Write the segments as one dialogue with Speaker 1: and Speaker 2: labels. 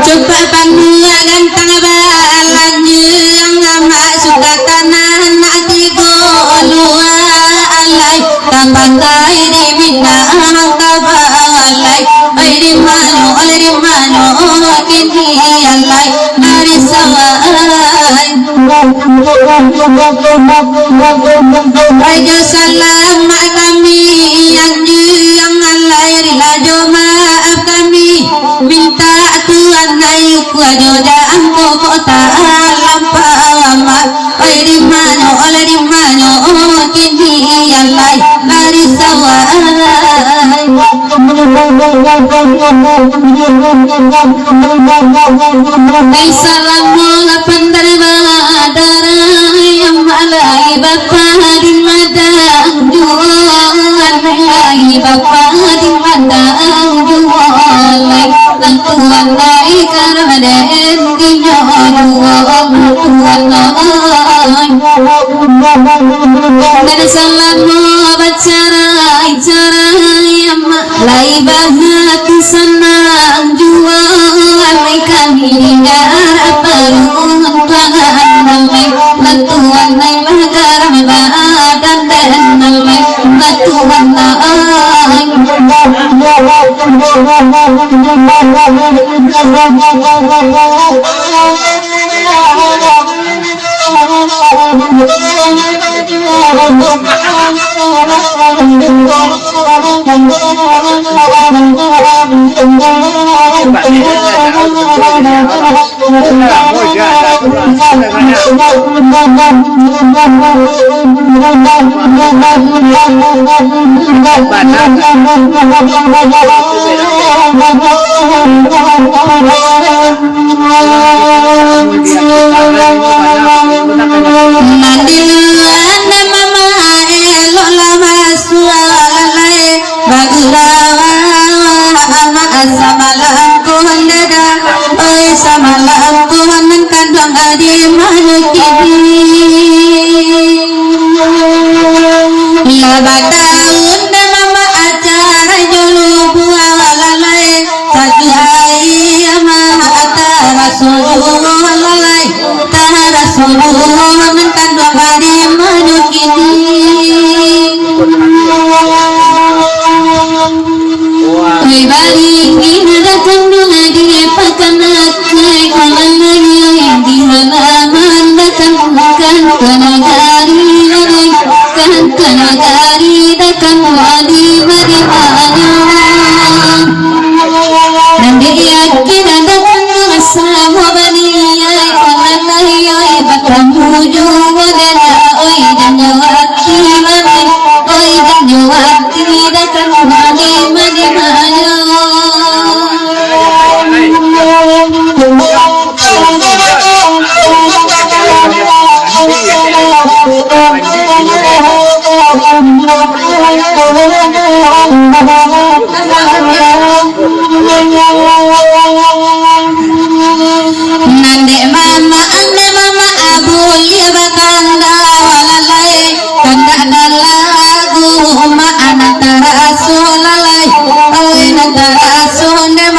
Speaker 1: Coba pania ganteng balanya ngama suka tanah nanti golua alai tambatai di minang kabalai ai di mano kini alai nari sawai raja salam kami yang alai rilajo maaf kami minta Tuhan ayu kuajoda angko kota lampama oi di mano kini alai lari sawai ai salamu lapandar badara yang malai bapa di madang jualan malai bapa di madang jualan Tuhan naik karaden dinyoan Tuhan dan salamu bacarai yang malai bahati senang jualan kami negara peruntuan nalai Tuhan naik magaram badan dan nalai Tuhan naik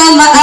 Speaker 1: Mama